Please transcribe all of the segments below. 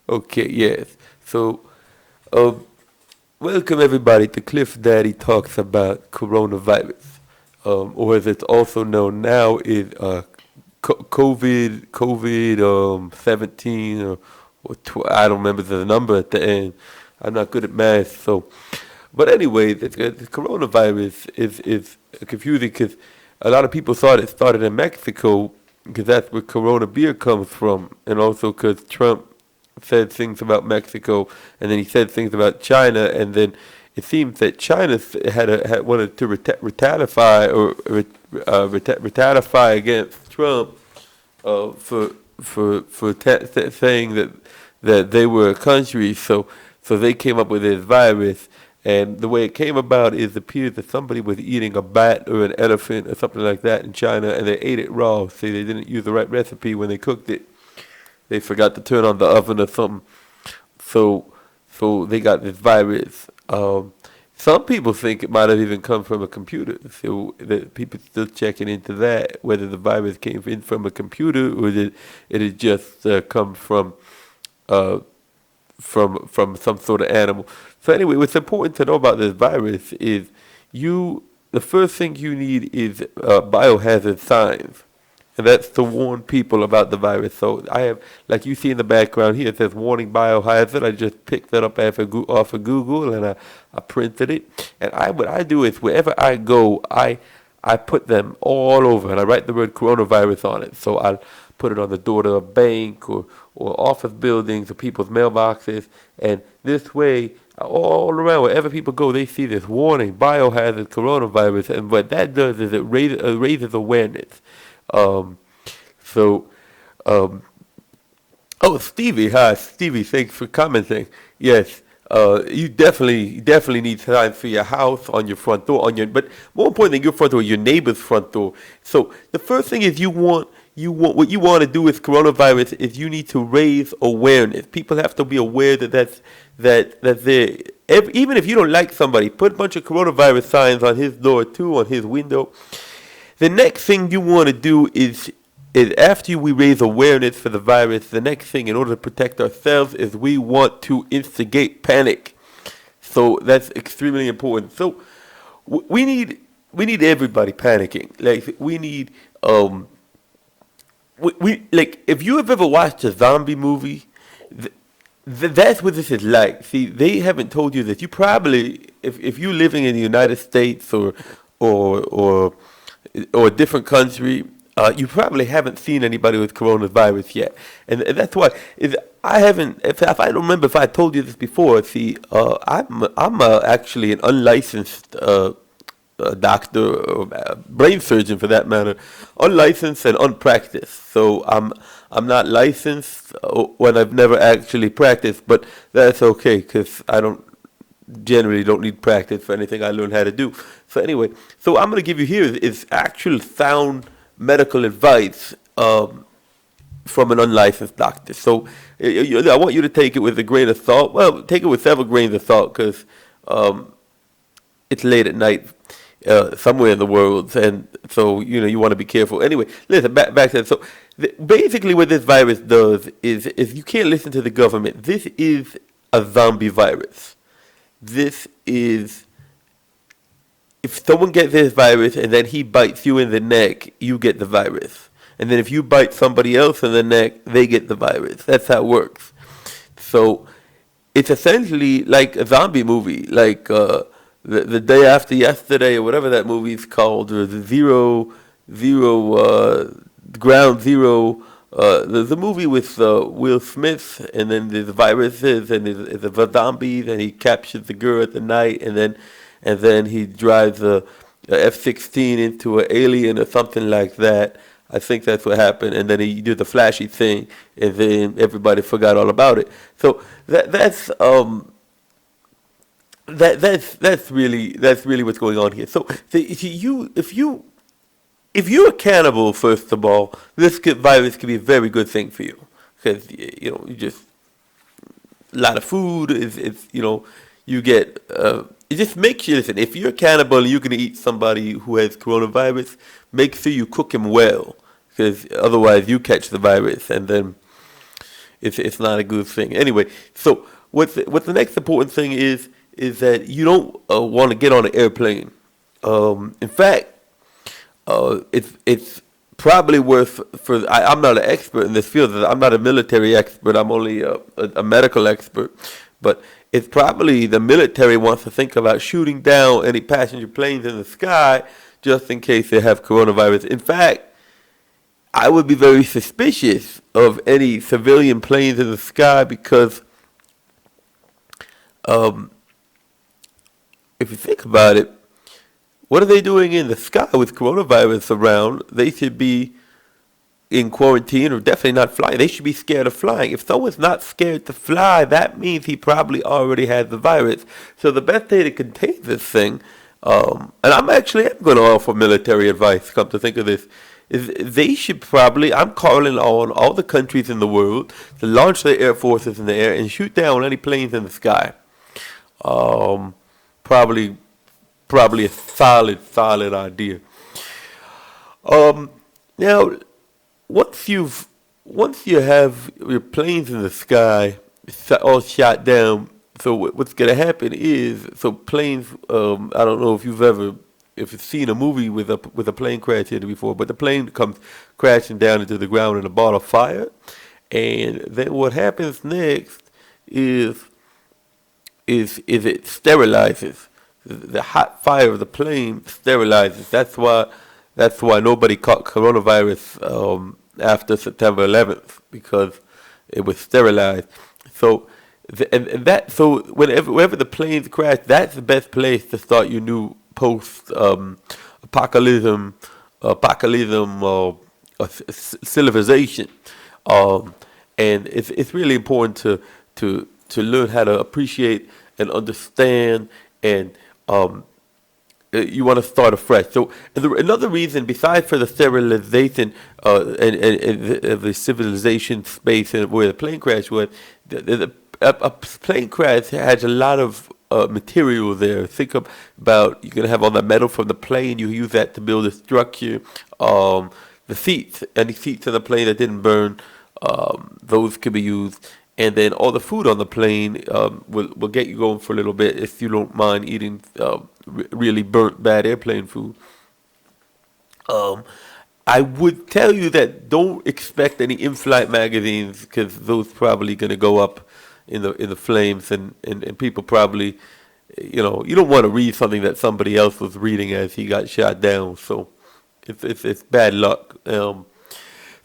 Okay, yes. So, um, welcome everybody to Cliff Daddy Talks About Coronavirus, or as it's also known now is COVID 17 I don't remember the number at the end. I'm not good at math, so. But anyway, the coronavirus is confusing because a lot of people thought it started in Mexico because that's where Corona beer comes from, and also because Trump said things about Mexico, and then he said things about China, and then it seems that China had wanted to retaliate against Trump for saying that they were a country, so they came up with this virus. And the way it came about is it appears that somebody was eating a bat or an elephant or something like that in China, and they ate it raw. See, they didn't use the right recipe when they cooked it. They forgot to turn on the oven or something. So, so they got this virus. Some people think it might have even come from a computer. So the people still checking into that, whether the virus came in from a computer or did it had just come uh, from some sort of animal. So anyway, what's important to know about this virus is the first thing you need is biohazard signs. And that's to warn people about the virus. So I have, like you see in the background here, it says warning biohazard. I just picked that up off of Google and I printed it. And what I do is wherever I go, I put them all over and I write the word coronavirus on it. So I'll put it on the door to a bank or office buildings or people's mailboxes. And this way, all around, wherever people go, they see this warning, biohazard coronavirus. And what that does is it raises awareness. Um, so, um, oh, Stevie, hi, Stevie, thanks for commenting. Yes, you definitely need signs for your house, on your front door, but more important than your front door, your neighbor's front door. So the first thing is what you want to do with coronavirus is you need to raise awareness. People have to be aware that they even if you don't like somebody, put a bunch of coronavirus signs on his door too, on his window. The next thing you want to do is after we raise awareness for the virus, the next thing in order to protect ourselves is we want to instigate panic. So that's extremely important. So we need everybody panicking. Like we need we like if you have ever watched a zombie movie, that's what this is like. See, they haven't told you that. You probably, if you're living in the United States or or or a different country, you probably haven't seen anybody with coronavirus yet, and that's why is I haven't. If I don't remember if I told you this before. See, I'm actually an unlicensed doctor, or brain surgeon for that matter, unlicensed and unpracticed. So I'm not licensed when I've never actually practiced, but that's okay because I generally don't need practice for anything I learn how to do. So anyway, so I'm going to give you here is actual sound medical advice from an unlicensed doctor. So I want you to take it with a grain of salt. Well, take it with several grains of salt because it's late at night somewhere in the world, and so you want to be careful. Anyway, listen back to that. So basically, what this virus does is you can't listen to the government. This is a zombie virus. This is if someone gets this virus and then he bites you in the neck, you get the virus. And then if you bite somebody else in the neck, they get the virus. That's how it works. So it's essentially like a zombie movie, like the day after yesterday or whatever that movie's called, or the ground zero. There's a movie with Will Smith, and then there's viruses, and there's a zombies, and he captures the girl at the night, and then he drives a F-16 into an alien or something like that. I think that's what happened, and then he did the flashy thing, and then everybody forgot all about it. So that's really what's going on here. So if you're a cannibal, first of all, virus could be a very good thing for you because you just a lot of food is you get it just makes you listen. If you're a cannibal and you're gonna eat somebody who has coronavirus, make sure you cook him well because otherwise you catch the virus and then it's not a good thing. Anyway, so what's the next important thing is that you don't want to get on an airplane. In fact, it's probably worth for. I'm not an expert in this field. I'm not a military expert. I'm only a medical expert. But it's probably the military wants to think about shooting down any passenger planes in the sky just in case they have coronavirus. In fact, I would be very suspicious of any civilian planes in the sky because um, if you think about it, what are they doing in the sky with coronavirus around? They should be in quarantine or definitely not flying. They should be scared of flying. If someone's not scared to fly, that means he probably already has the virus. So the best way to contain this thing, and I'm going to offer military advice, come to think of this, is they should probably, I'm calling on all the countries in the world to launch their air forces in the air and shoot down any planes in the sky. Um, probably, probably a solid idea. Um, now, once you have your planes in the sky all shot down, so what's gonna happen is so planes. I don't know if you've seen a movie with a plane crash in it before, but the plane comes crashing down into the ground in a ball of fire, and then what happens next is it sterilizes the hot fire of the plane sterilizes. That's why nobody caught coronavirus after September 11th because it was sterilized. So whenever the planes crash, that's the best place to start your new post civilization. And it's really important to learn how to appreciate and understand and you want to start afresh. So another reason, besides for the sterilization and the civilization space and where the plane crash was, a plane crash has a lot of material there. Think about you're gonna have all the metal from the plane. You use that to build a structure. The seats, any seats in the plane that didn't burn, those could be used. And then all the food on the plane will get you going for a little bit if you don't mind eating really burnt bad airplane food. I would tell you that don't expect any in-flight magazines because those probably going to go up in the flames and people probably, you don't want to read something that somebody else was reading as he got shot down. So it's bad luck. So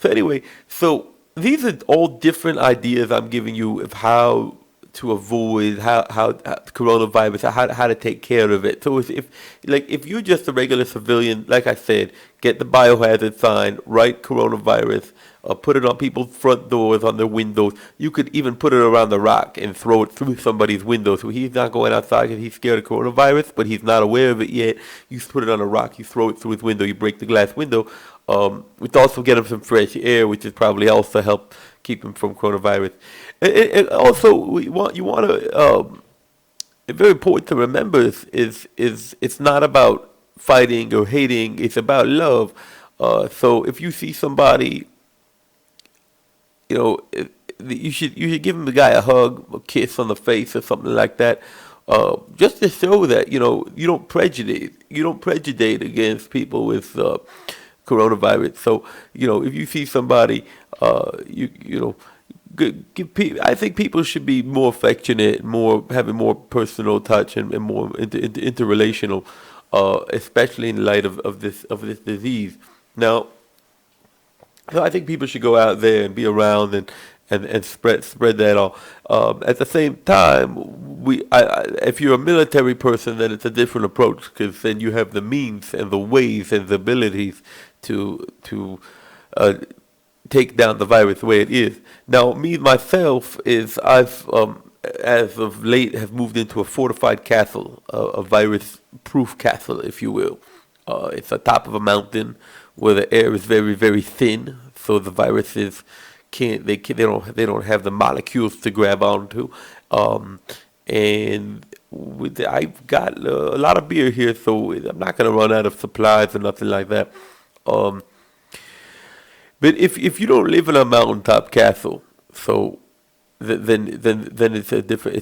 anyway, so these are all different ideas I'm giving you of how to avoid how coronavirus, how to take care of it. So if you're just a regular civilian, like I said, get the biohazard sign, write coronavirus, put it on people's front doors, on their windows. You could even put it around the rock and throw it through somebody's window. So he's not going outside because he's scared of coronavirus, but he's not aware of it yet. You put it on a rock, you throw it through his window, you break the glass window. Which also get him some fresh air, which is probably also help keep him from coronavirus. And also, you want to. It's very important to remember is it's not about fighting or hating. It's about love. So if you see somebody, you should give the guy a hug, a kiss on the face, or something like that. Just to show that you don't prejudice against people with coronavirus. So if you see somebody, I think people should be more affectionate, more having more personal touch and more interrelational, especially in light of this disease. Now, so I think people should go out there and be around and spread that all. At the same time, if you're a military person, then it's a different approach because then you have the means and the ways and the abilities to take down the virus the way it is. Now, me myself I've as of late have moved into a fortified castle, a virus-proof castle, if you will. It's on top of a mountain where the air is very, very thin, so the viruses they don't have the molecules to grab onto. And I've got a lot of beer here, so I'm not going to run out of supplies or nothing like that. But if you don't live in a mountaintop castle, so then it's a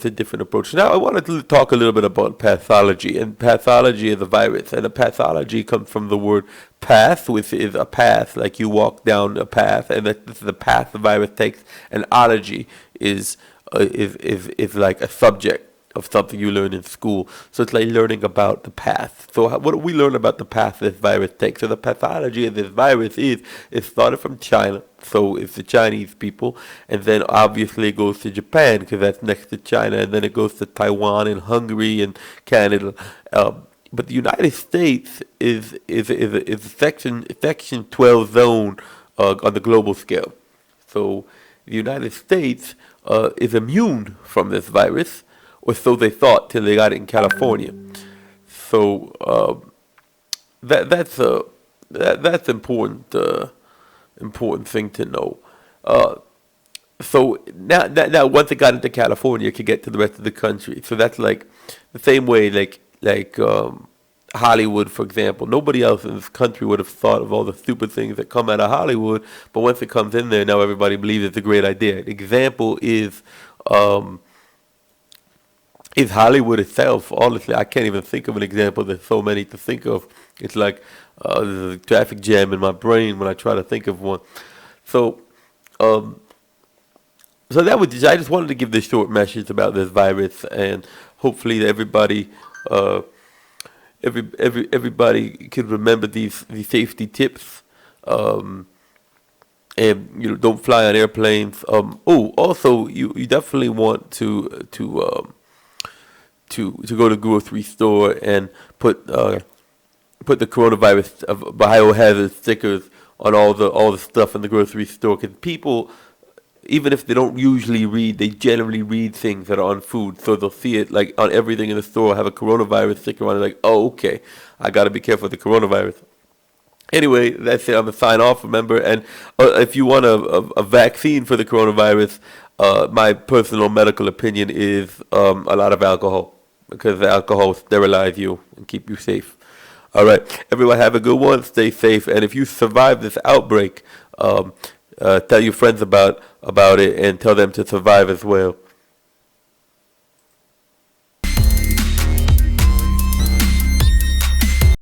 different approach. Now I wanted to talk a little bit about pathology, and pathology is a virus, and a pathology comes from the word path, which is a path, like you walk down a path, and this is the path the virus takes. And ology is like a subject of something you learn in school. So it's like learning about the path. So what do we learn about the path this virus takes? So the pathology of this virus it started from China. So it's the Chinese people, and then obviously it goes to Japan because that's next to China, and then it goes to Taiwan and Hungary and Canada. But the United States is a section 12 zone on the global scale. So the United States is immune from this virus, or so they thought till they got it in California. So that's important important thing to know. So now once it got into California, it could get to the rest of the country. So that's like the same way like Hollywood, for example. Nobody else in this country would have thought of all the stupid things that come out of Hollywood, but once it comes in there, now everybody believes it's a great idea. An example is Hollywood itself. Honestly, I can't even think of an example. There's so many to think of. It's like there's a traffic jam in my brain when I try to think of one. So, so that was I just wanted to give this short message about this virus, and hopefully everybody, everybody can remember these safety tips. And don't fly on airplanes. Also you definitely want to go to the grocery store and put the coronavirus biohazard stickers on all the stuff in the grocery store, because people, even if they don't usually read, they generally read things that are on food, so they'll see it like on everything in the store, have a coronavirus sticker on it, like, oh, okay, I got to be careful with the coronavirus. Anyway, that's it. I'm going to sign off, remember. And if you want a vaccine for the coronavirus, my personal medical opinion is a lot of alcohol, because alcohol sterilizes you and keep you safe. All right. Everyone have a good one. Stay safe. And if you survive this outbreak, tell your friends about it and tell them to survive as well.